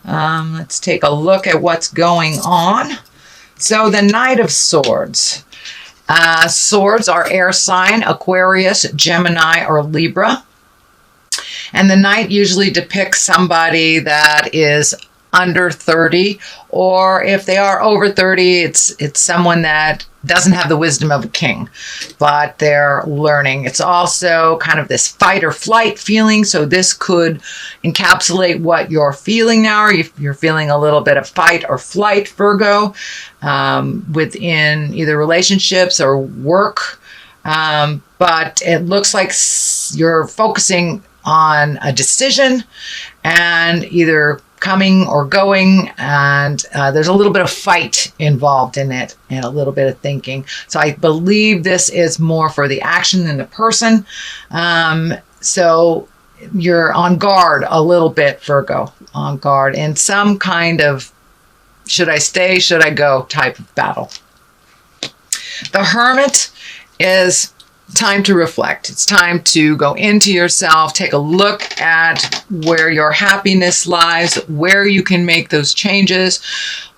Let's take a look at what's going on. So the Knight of Swords. Swords are air sign, Aquarius, Gemini, or Libra. And the Knight usually depicts somebody that is under 30, or if they are over 30, it's someone that doesn't have the wisdom of a king, but they're learning. It's also kind of this fight or flight feeling. So this could encapsulate what you're feeling now. You're feeling a little bit of fight or flight, Virgo, within either relationships or work. But it looks like you're focusing on a decision and either coming or going, and there's a little bit of fight involved in it and a little bit of thinking. So I believe this is more for the action than the person. So you're on guard a little bit, Virgo, on guard in some kind of should I stay, should I go type of battle. The Hermit is time to reflect. It's time to go into yourself, take a look at where your happiness lies, where you can make those changes,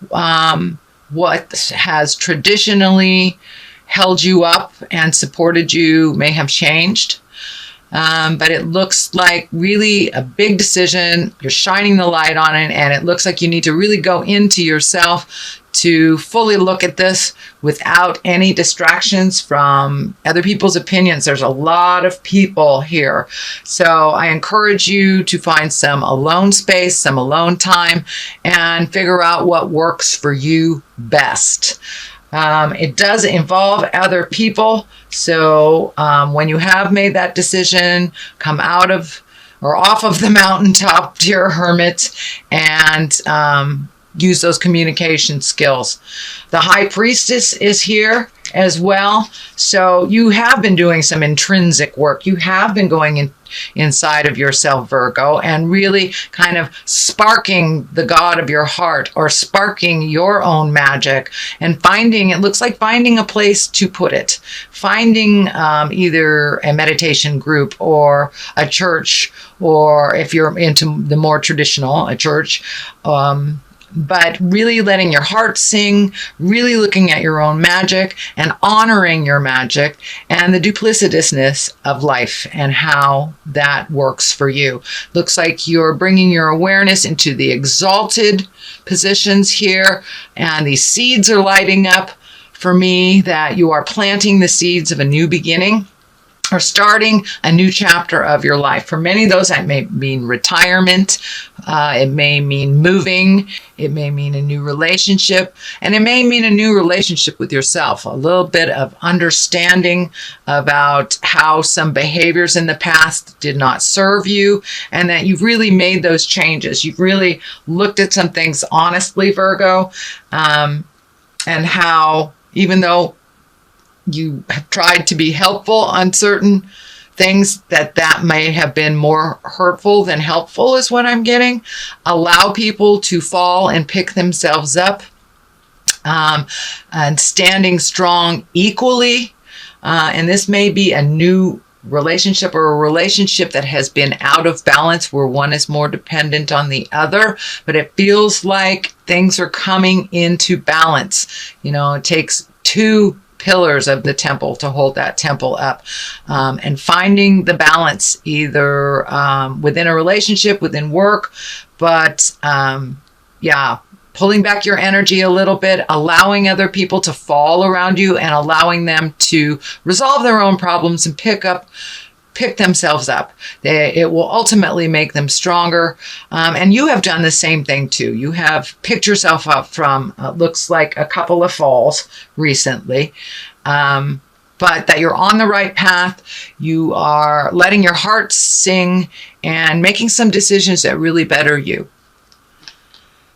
what has traditionally held you up and supported you may have changed. But it looks like really a big decision. You're shining the light on it, and it looks like you need to really go into yourself to fully look at this without any distractions from other people's opinions. There's a lot of people here. So I encourage you to find some alone space, some alone time, and figure out what works for you best. It does involve other people. So when you have made that decision, come out of or off of the mountaintop, dear Hermit, and use those communication skills. The High Priestess is here as well. So you have been doing some intrinsic work. You have been going inside of yourself, Virgo, and really kind of sparking the God of your heart or sparking your own magic and it looks like finding a place to put it. Finding either a meditation group or a church, or if you're into the more traditional, a church, but really letting your heart sing, really looking at your own magic and honoring your magic and the duplicitousness of life and how that works for you. Looks like you're bringing your awareness into the exalted positions here, and these seeds are lighting up for me that you are planting the seeds of a new beginning or starting a new chapter of your life. For many of those, that may mean retirement. It may mean moving. It may mean a new relationship. And it may mean a new relationship with yourself. A little bit of understanding about how some behaviors in the past did not serve you, and that you've really made those changes. You've really looked at some things honestly, Virgo, and how even though you have tried to be helpful on certain things, that may have been more hurtful than helpful is what I'm getting. Allow people to fall and pick themselves up, and standing strong equally. And this may be a new relationship or a relationship that has been out of balance where one is more dependent on the other, but it feels like things are coming into balance. You know, it takes two pillars of the temple to hold that temple up, and finding the balance either within a relationship, within work, but pulling back your energy a little bit, allowing other people to fall around you and allowing them to resolve their own problems and pick themselves up. It will ultimately make them stronger. And you have done the same thing too. You have picked yourself up from, looks like a couple of falls recently. But that you're on the right path. You are letting your heart sing and making some decisions that really better you.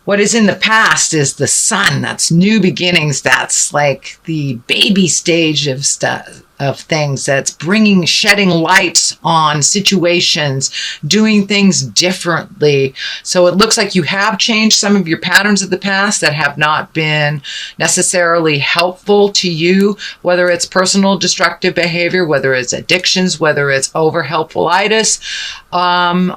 What is in the past is the sun. That's new beginnings. That's like the baby stage of stuff, of things. That's shedding light on situations, doing things differently. So it looks like you have changed some of your patterns of the past that have not been necessarily helpful to you, whether it's personal destructive behavior, whether it's addictions, whether it's over helpfulitis,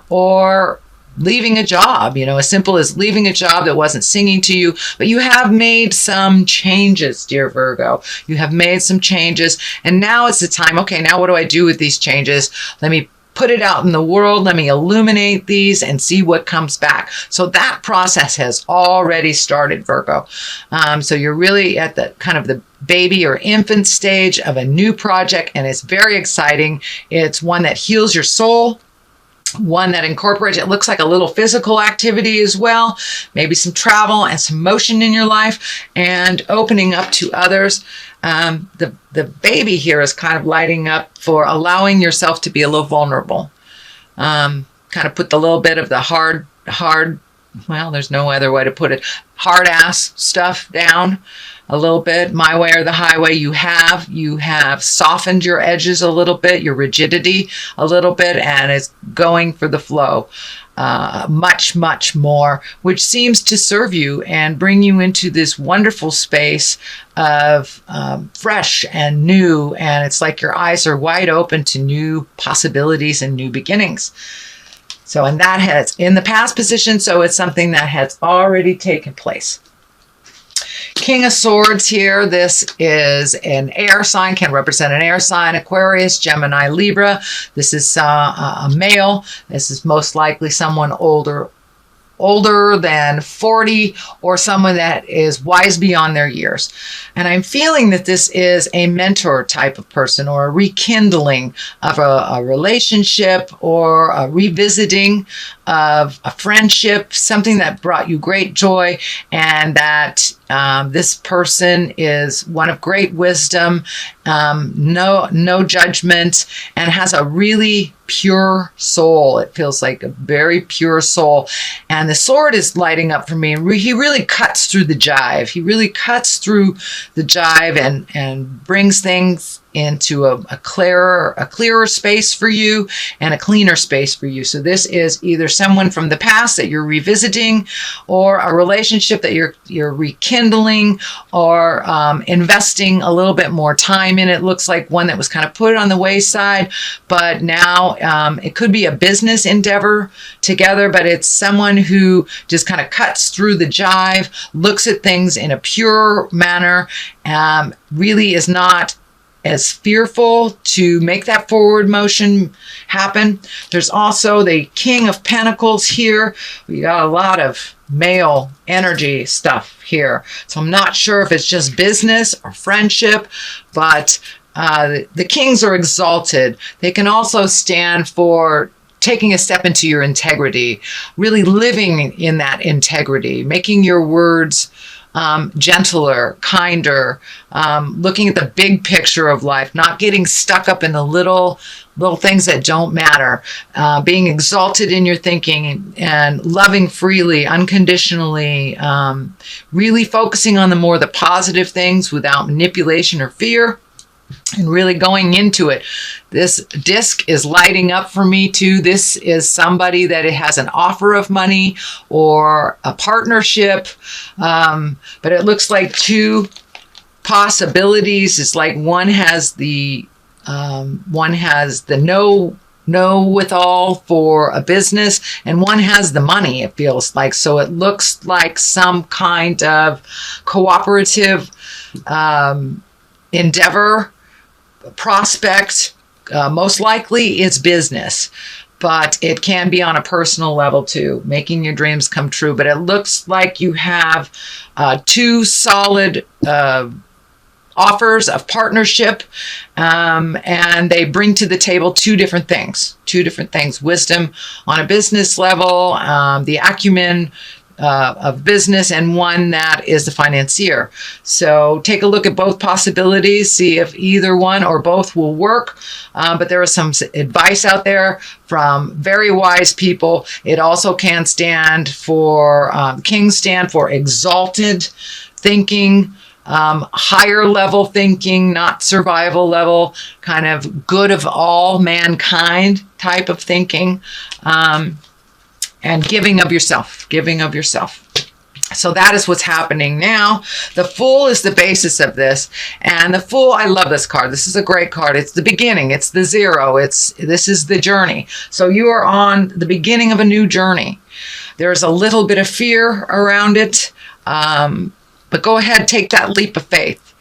or leaving a job, as simple as leaving a job that wasn't singing to you, but you have made some changes, dear Virgo. You have made some changes, and now it's the time. Okay, now what do I do with these changes? Let me put it out in the world. Let me illuminate these and see what comes back. So that process has already started, Virgo. So you're really at the kind of the baby or infant stage of a new project, and it's very exciting. It's one that heals your soul, one that incorporates, it looks like a little physical activity as well, maybe some travel and some motion in your life, and opening up to others. The baby here is kind of lighting up for allowing yourself to be a little vulnerable. Kind of put the little bit of the hard, well, there's no other way to put it, hard ass stuff down a little bit, my way or the highway. You have softened your edges a little bit, your rigidity a little bit, and it's going for the flow much, much more, which seems to serve you and bring you into this wonderful space of fresh and new, and it's like your eyes are wide open to new possibilities and new beginnings. So, and that has in the past position, so it's something that has already taken place. King of Swords here. This is an air sign, can represent an air sign, Aquarius, Gemini, Libra. This is a male. This is most likely someone older than 40, or someone that is wise beyond their years. And I'm feeling that this is a mentor type of person, or a rekindling of a relationship, or a revisiting of a friendship, something that brought you great joy, and that this person is one of great wisdom, no judgment, and has a really pure soul. It feels like a very pure soul. And the sword is lighting up for me. He really cuts through the jive. He really cuts through the jive and brings things into a clearer space for you, and a cleaner space for you. So this is either someone from the past that you're revisiting, or a relationship that you're rekindling, or investing a little bit more time in. It looks like one that was kind of put on the wayside, but now it could be a business endeavor together, but it's someone who just kind of cuts through the jive, looks at things in a pure manner, really is not as fearful to make that forward motion happen. There's also the King of Pentacles here. We got a lot of male energy stuff here. So I'm not sure if it's just business or friendship, but the kings are exalted. They can also stand for taking a step into your integrity, really living in that integrity, making your words gentler, kinder, looking at the big picture of life, not getting stuck up in the little things that don't matter, being exalted in your thinking and loving freely, unconditionally, really focusing on the positive things without manipulation or fear, and really going into it. This disc is lighting up for me too. This is somebody that it has an offer of money or a partnership, but it looks like two possibilities. It's like one has the no withal for a business, and one has the money, it feels like. So it looks like some kind of cooperative endeavor, prospect. Most likely it's business, but it can be on a personal level too, making your dreams come true. But it looks like you have two solid offers of partnership, and they bring to the table two different things. Wisdom on a business level, the acumen of business, and one that is the financier. So take a look at both possibilities, see if either one or both will work. But there is some advice out there from very wise people. It also can stand for, kings stand for exalted thinking, higher level thinking, not survival level, kind of good of all mankind type of thinking. And giving of yourself. So that is what's happening now. The Fool is the basis of this. And the Fool, I love this card. This is a great card. It's the beginning. It's the zero. This is the journey. So you are on the beginning of a new journey. There's a little bit of fear around it, but go ahead, take that leap of faith.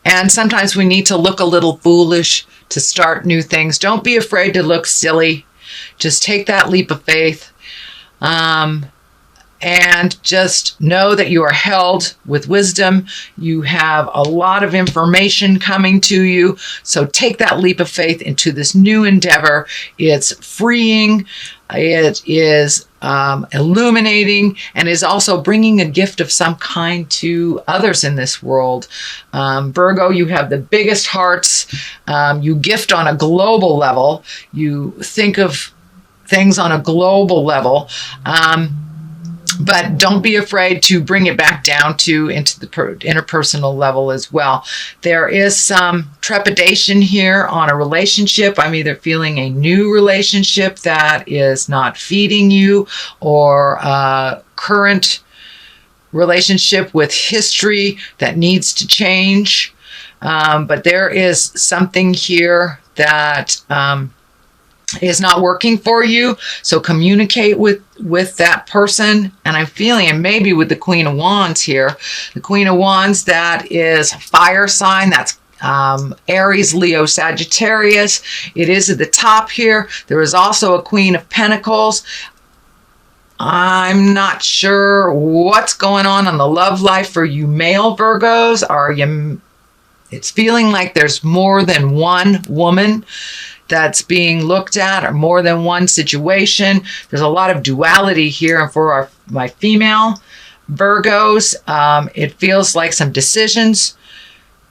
And sometimes we need to look a little foolish to start new things. Don't be afraid to look silly. Just take that leap of faith. And just know that you are held with wisdom. You have a lot of information coming to you. So take that leap of faith into this new endeavor. It's freeing. It is illuminating, and is also bringing a gift of some kind to others in this world. Virgo, you have the biggest hearts. You gift on a global level. You think of things on a global level. But don't be afraid to bring it back down into the interpersonal level as well. There is some trepidation here on a relationship. I'm either feeling a new relationship that is not feeding you, or a current relationship with history that needs to change. But there is something here that is not working for you. So communicate with that person. And I'm feeling, and maybe with the Queen of Wands here, the Queen of Wands, that is fire sign. That's Aries, Leo, Sagittarius. It is at the top here. There is also a Queen of Pentacles. I'm not sure what's going on the love life for you male Virgos. It's feeling like there's more than one woman that's being looked at, or more than one situation. There's a lot of duality here. And for my female Virgos, it feels like some decisions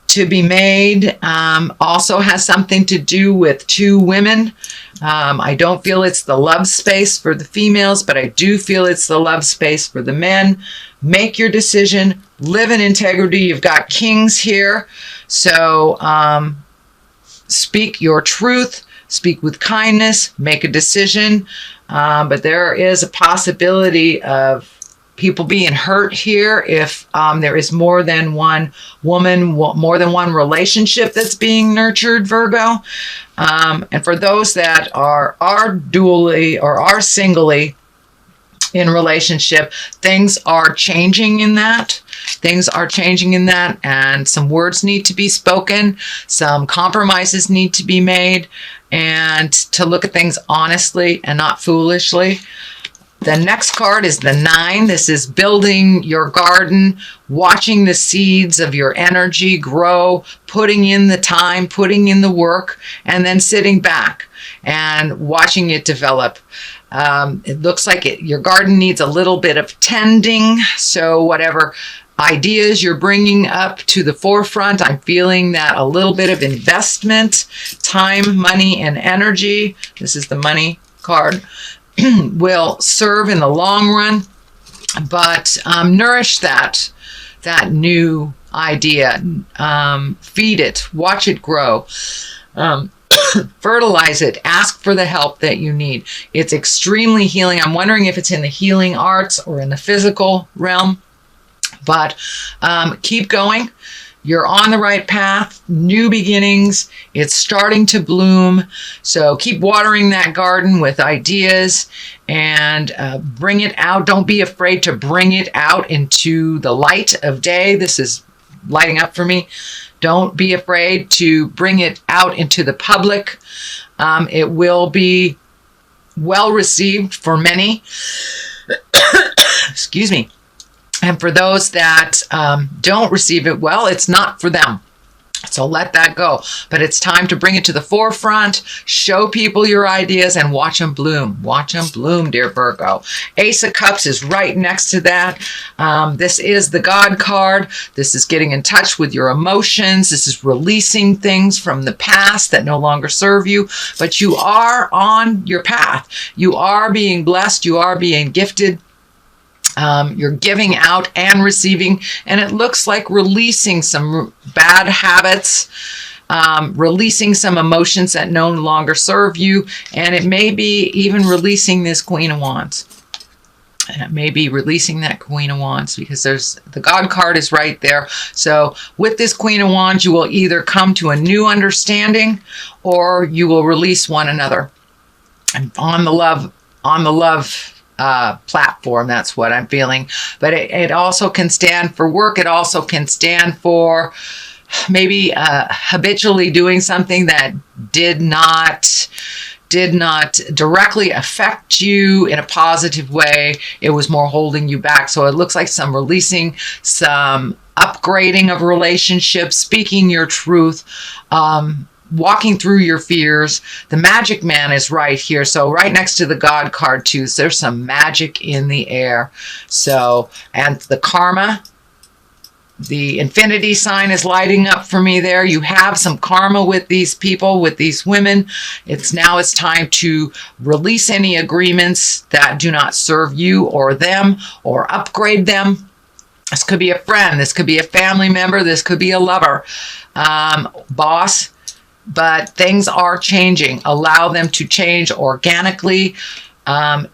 to be made. Also has something to do with two women. I don't feel it's the love space for the females, but I do feel it's the love space for the men. Make your decision. Live in integrity. You've got kings here. So speak your truth. Speak with kindness. Make a decision. But there is a possibility of people being hurt here if there is more than one woman, more than one relationship that's being nurtured, Virgo. And for those that are dually or are singly in relationship, things are changing in that. Things are changing in that, and some words need to be spoken. Some compromises need to be made, and to look at things honestly and not foolishly. The next card is the 9. This is building your garden, watching the seeds of your energy grow, putting in the time, putting in the work, and then sitting back and watching it develop. It looks like your garden needs a little bit of tending. So whatever ideas you're bringing up to the forefront, I'm feeling that a little bit of investment, time, money, and energy, this is the money card, will serve in the long run. But nourish that new idea. Feed it. Watch it grow. Fertilize it. Ask for the help that you need. It's extremely healing. I'm wondering if it's in the healing arts or in the physical realm. But keep going. You're on the right path. New beginnings. It's starting to bloom. So keep watering that garden with ideas and bring it out. Don't be afraid to bring it out into the light of day. This is lighting up for me. Don't be afraid to bring it out into the public. It will be well received for many. Excuse me. And for those that don't receive it well, it's not for them. So let that go. But it's time to bring it to the forefront, show people your ideas, and watch them bloom. Watch them bloom, dear Virgo. Ace of Cups is right next to that. This is the God card. This is getting in touch with your emotions. This is releasing things from the past that no longer serve you. But you are on your path. You are being blessed. You are being gifted. You're giving out and receiving, and it looks like releasing some bad habits, releasing some emotions that no longer serve you, and it may be even releasing this Queen of Wands. And it may be releasing that Queen of Wands, because the God card is right there. So with this Queen of Wands, you will either come to a new understanding or you will release one another. And on the love platform. That's what I'm feeling. But it also can stand for work. It also can stand for maybe habitually doing something that did not directly affect you in a positive way. It was more holding you back. So it looks like some releasing, some upgrading of relationships, speaking your truth, walking through your fears. The magic man is right here. So right next to the God card too. So there's some magic in the air. So, and the karma, the infinity sign is lighting up for me there. You have some karma with these people, with these women. It's time to release any agreements that do not serve you or them, or upgrade them. This could be a friend. This could be a family member. This could be a lover, boss. But things are changing. Allow them to change organically.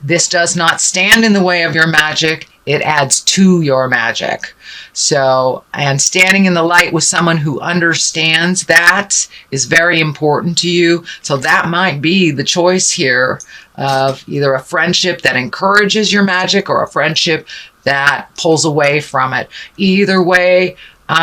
This does not stand in the way of your magic. It adds to your magic. So, and standing in the light with someone who understands that is very important to you. So that might be the choice here of either a friendship that encourages your magic or a friendship that pulls away from it. Either way,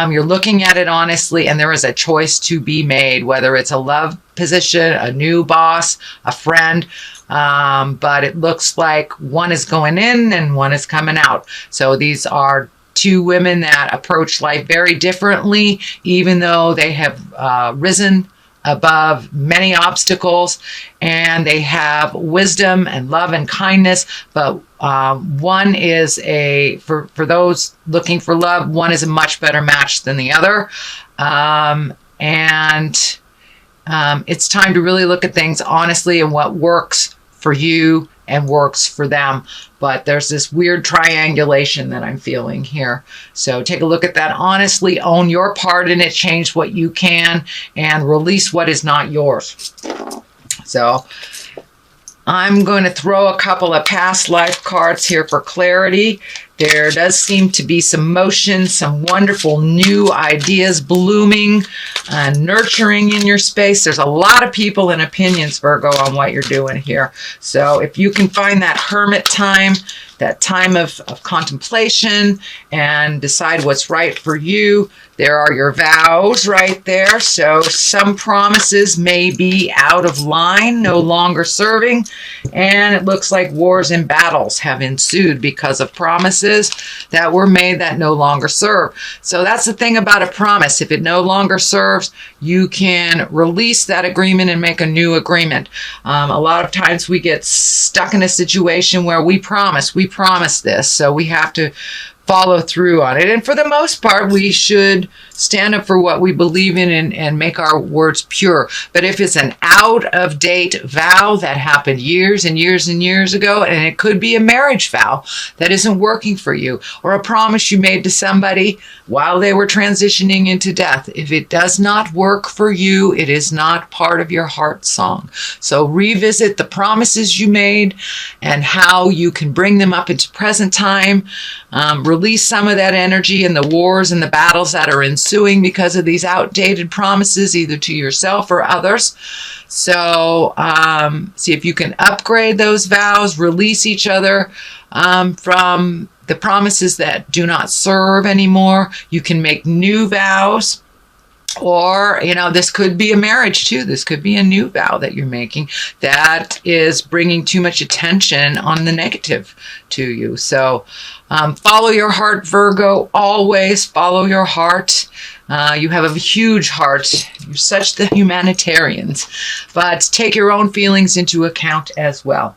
you're looking at it honestly, and there is a choice to be made, whether it's a love position, a new boss, a friend. But it looks like one is going in and one is coming out. So these are two women that approach life very differently, even though they have risen above many obstacles, and they have wisdom and love and kindness. But one is for those looking for love, one is a much better match than the other. It's time to really look at things honestly and what works for you and works for them. But there's this weird triangulation that I'm feeling here. So take a look at that honestly, own your part in it, change what you can, and release what is not yours. So I'm going to throw a couple of past life cards here for clarity. There does seem to be some motion, some wonderful new ideas blooming and nurturing in your space. There's a lot of people and opinions, Virgo, on what you're doing here. So if you can find that hermit time, that time of contemplation, and decide what's right for you, there are your vows right there. So some promises may be out of line, no longer serving, and it looks like wars and battles have ensued because of promises that were made that no longer serve. So that's the thing about a promise. If it no longer serves, you can release that agreement and make a new agreement. A lot of times we get stuck in a situation where we promise this, so we have to follow through on it. And for the most part, we should stand up for what we believe in and make our words pure. But if it's an out-of-date vow that happened years and years and years ago, and it could be a marriage vow that isn't working for you, or a promise you made to somebody while they were transitioning into death, if it does not work for you, it is not part of your heart song. So revisit the promises you made and how you can bring them up into present time. Release some of that energy in the wars and the battles that are ensuing because of these outdated promises, either to yourself or others. So see if you can upgrade those vows, release each other from the promises that do not serve anymore. You can make new vows. Or, this could be a marriage too. This could be a new vow that you're making that is bringing too much attention on the negative to you. So follow your heart, Virgo. Always follow your heart. You have a huge heart. You're such the humanitarians. But take your own feelings into account as well.